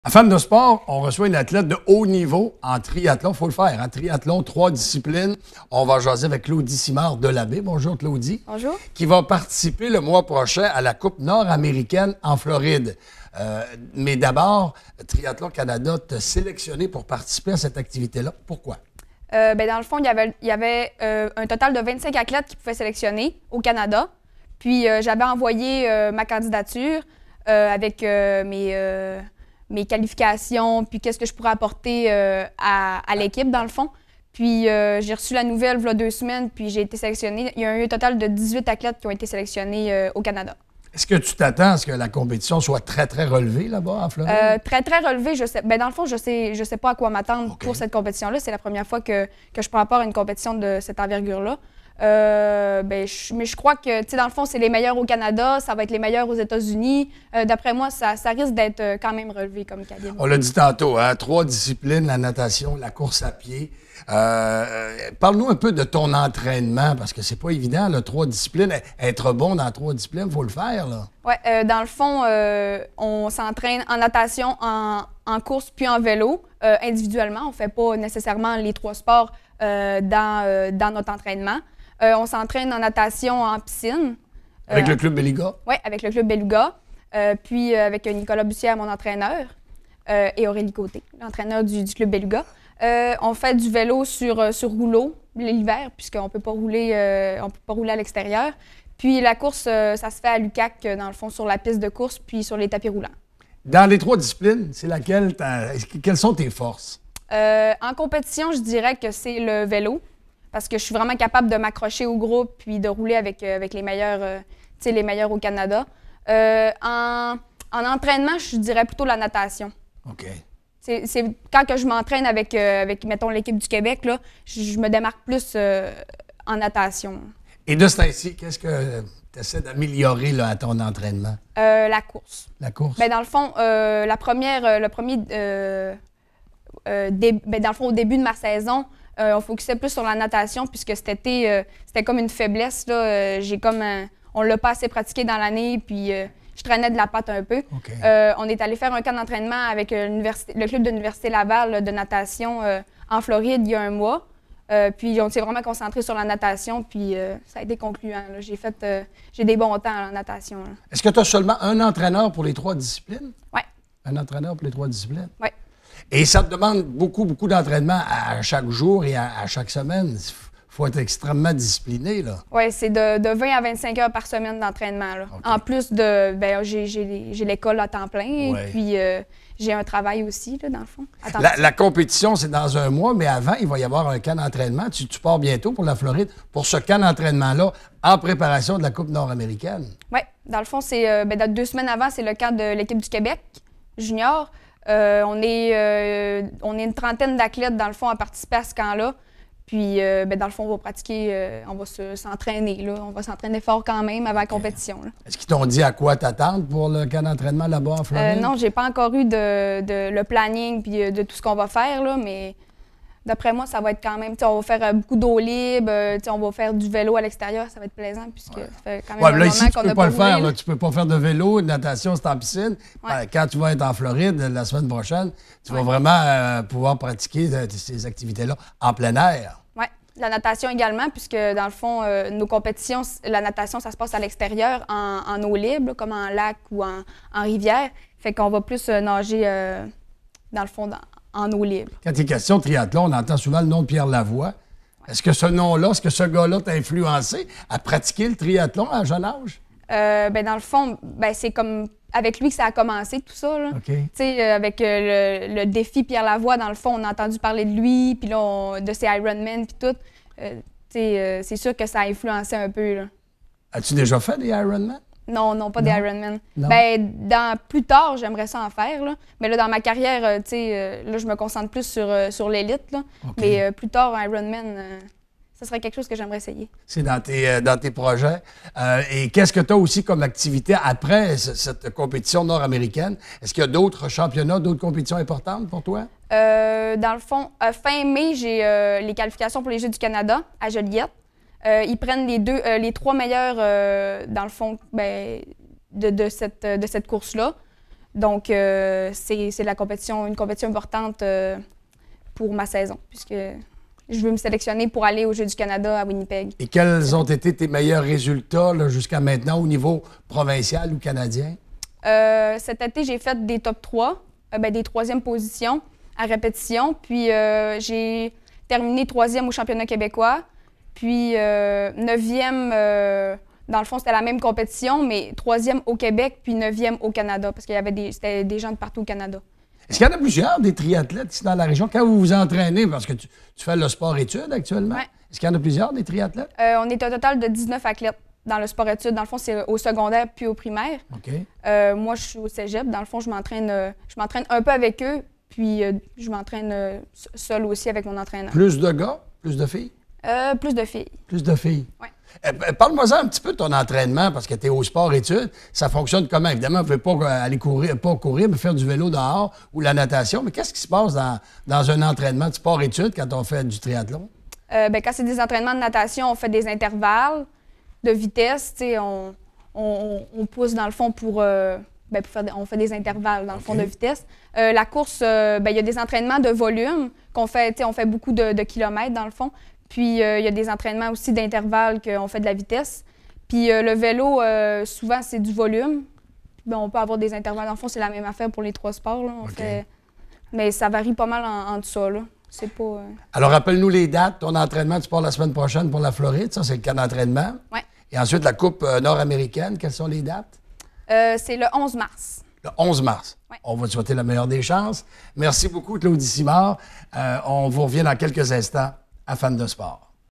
À Femmes de sport, on reçoit une athlète de haut niveau en triathlon. Il faut le faire. En triathlon, 3 disciplines. On va jaser avec Claudie Simard de l'Abbé. Bonjour, Claudie. Bonjour. Qui va participer le mois prochain à la Coupe nord-américaine en Floride. Mais d'abord, Triathlon Canada t'a sélectionné pour participer à cette activité-là. Pourquoi? Dans le fond, il y avait un total de 25 athlètes qui pouvaient sélectionner au Canada. Puis j'avais envoyé ma candidature avec mes qualifications, puis qu'est-ce que je pourrais apporter à l'équipe, dans le fond. Puis j'ai reçu la nouvelle il y a 2 semaines, puis j'ai été sélectionnée. Il y a eu un total de 18 athlètes qui ont été sélectionnés au Canada. Est-ce que tu t'attends à ce que la compétition soit très, très relevée là-bas en Floride? Très, très relevée. Je sais, dans le fond, je sais pas à quoi m'attendre pour cette compétition-là. C'est la première fois que je prends part à une compétition de cette envergure-là. Mais je crois que, tu sais, dans le fond, c'est les meilleurs au Canada, ça va être les meilleurs aux États-Unis. D'après moi, ça risque d'être quand même relevé comme calibre. On l'a dit tantôt, hein? 3 disciplines, la natation, la course à pied. Parle-nous un peu de ton entraînement, parce que c'est pas évident, là, 3 disciplines. Être bon dans 3 disciplines, il faut le faire, là. Oui, dans le fond, on s'entraîne en natation, en course puis en vélo, individuellement. On ne fait pas nécessairement les 3 sports dans notre entraînement. On s'entraîne en natation en piscine. Avec le Club Beluga? Oui, avec le Club Beluga. Puis avec Nicolas Bussière, mon entraîneur, et Aurélie Côté, l'entraîneur du Club Beluga. On fait du vélo sur rouleau l'hiver, puisqu'on ne peut pas rouler à l'extérieur. Puis la course, ça se fait à l'UQAC, dans le fond, sur la piste de course, puis sur les tapis roulants. Dans les 3 disciplines, c'est laquelle quelles sont tes forces? En compétition, je dirais que c'est le vélo, parce que je suis vraiment capable de m'accrocher au groupe puis de rouler avec les meilleurs au Canada. En entraînement, je dirais plutôt la natation. OK. C'est quand que je m'entraîne avec, mettons, l'équipe du Québec, là, je me démarque plus en natation. Et de ce temps-ci, qu'est-ce que tu essaies d'améliorer à ton entraînement? La course. La course? Bien, dans le fond, dans le fond, au début de ma saison, on focusait plus sur la natation puisque cet été, c'était comme une faiblesse. Là. On l'a pas assez pratiqué dans l'année, puis je traînais de la patte un peu. Okay. On est allé faire un camp d'entraînement avec le club de l'Université Laval de natation en Floride il y a un mois. Puis on s'est vraiment concentré sur la natation, puis ça a été concluant. J'ai des bons temps en natation. Là. Est-ce que tu as seulement un entraîneur pour les 3 disciplines? Oui. Un entraîneur pour les 3 disciplines? Oui. Et ça te demande beaucoup, beaucoup d'entraînement à chaque jour et à chaque semaine. Il faut être extrêmement discipliné, là. Oui, c'est de 20 à 25 heures par semaine d'entraînement, là. Okay. En plus de... j'ai l'école à temps plein, ouais. Puis j'ai un travail aussi, là, dans le fond. La compétition, c'est dans un mois, mais avant, il va y avoir un camp d'entraînement. Tu pars bientôt pour la Floride, pour ce camp d'entraînement-là, en préparation de la Coupe nord-américaine. Oui, dans le fond, c'est 2 semaines avant, c'est le camp de l'équipe du Québec, junior. On est une trentaine d'athlètes, dans le fond, à participer à ce camp-là. Puis, dans le fond, on va pratiquer, on va s'entraîner, là. On va s'entraîner fort quand même avant la compétition. Là. Est-ce qu'ils t'ont dit à quoi t'attendre pour le camp d'entraînement là-bas en Floride? Non, j'ai pas encore eu le planning puis de tout ce qu'on va faire, là, mais d'après moi, ça va être quand même... On va faire beaucoup d'eau libre, on va faire du vélo à l'extérieur, ça va être plaisant puisque ça fait quand même un moment ici, qu'on n'a pas roulé. Là, tu peux pas faire de vélo, de natation, c'est en piscine. Ouais. Quand tu vas être en Floride la semaine prochaine, tu vas vraiment pouvoir pratiquer ces activités-là en plein air. Oui, la natation également, puisque dans le fond, nos compétitions, la natation, ça se passe à l'extérieur, en eau libre, là, comme en lac ou en rivière. Fait qu'on va plus nager, dans le fond, en eau libre. Quand il est question de triathlon, on entend souvent le nom de Pierre Lavoie. Ouais. Est-ce que ce nom-là, est-ce que ce gars-là t'a influencé à pratiquer le triathlon à un jeune âge? Dans le fond, c'est comme avec lui que ça a commencé, tout ça. Là. Okay. Avec le défi Pierre Lavoie, dans le fond, on a entendu parler de lui, puis là, de ses Ironman, puis tout. C'est sûr que ça a influencé un peu. Là. As-tu déjà fait des Ironman? Non, pas des Ironman. Plus tard, j'aimerais ça en faire. Là. Mais là, dans ma carrière, là, je me concentre plus sur l'élite. Là. Okay. Mais plus tard, Ironman, ça serait quelque chose que j'aimerais essayer. C'est dans tes projets. Et qu'est-ce que tu as aussi comme activité après cette compétition nord-américaine? Est-ce qu'il y a d'autres championnats, d'autres compétitions importantes pour toi? Dans le fond, fin mai, j'ai les qualifications pour les Jeux du Canada à Joliette. Ils prennent les 3 meilleurs, dans le fond, de cette course-là. Donc, c'est une compétition importante pour ma saison, puisque je veux me sélectionner pour aller aux Jeux du Canada à Winnipeg. Et quels ont été tes meilleurs résultats jusqu'à maintenant au niveau provincial ou canadien? Cet été, j'ai fait des top 3, des troisièmes positions à répétition. Puis j'ai terminé 3e au championnat québécois. Puis 9e, dans le fond, c'était la même compétition, mais 3e au Québec, puis 9e au Canada, parce qu'il y avait c'était des gens de partout au Canada. Est-ce qu'il y en a plusieurs des triathlètes ici dans la région? Quand vous vous entraînez, parce que tu fais le sport-études actuellement, Ouais. est-ce qu'il y en a plusieurs des triathlètes? On est un total de 19 athlètes dans le sport-études. Dans le fond, c'est au secondaire puis au primaire. OK. Moi, je suis au cégep. Dans le fond, je m'entraîne un peu avec eux, puis je m'entraîne seule aussi avec mon entraîneur. Plus de gars? Plus de filles? Plus de filles. Plus de filles. Oui. Parle-moi un petit peu de ton entraînement, parce que tu es au sport-études. Ça fonctionne comment? Évidemment, vous ne pouvez pas aller courir, mais faire du vélo dehors ou la natation. Mais qu'est-ce qui se passe dans un entraînement de sport-études quand on fait du triathlon? Quand c'est des entraînements de natation, on fait des intervalles de vitesse. On pousse dans le fond on fait des intervalles dans le fond de vitesse. La course, il y a des entraînements de volume qu'on fait. On fait beaucoup de kilomètres dans le fond. Puis, il y a des entraînements aussi d'intervalles qu'on fait de la vitesse. Puis, le vélo, souvent, c'est du volume. On peut avoir des intervalles. Dans le fond, c'est la même affaire pour les 3 sports. Là. Mais ça varie pas mal en dessous. Là. C'est pas... Alors, rappelle-nous les dates. Ton entraînement, tu pars la semaine prochaine pour la Floride. Ça, c'est le camp d'entraînement. Oui. Et ensuite, la Coupe nord-américaine. Quelles sont les dates? C'est le 11 mars. Le 11 mars. Ouais. On va te souhaiter la meilleure des chances. Merci beaucoup, Claudie Simard. On vous revient dans quelques instants à Fans de sport.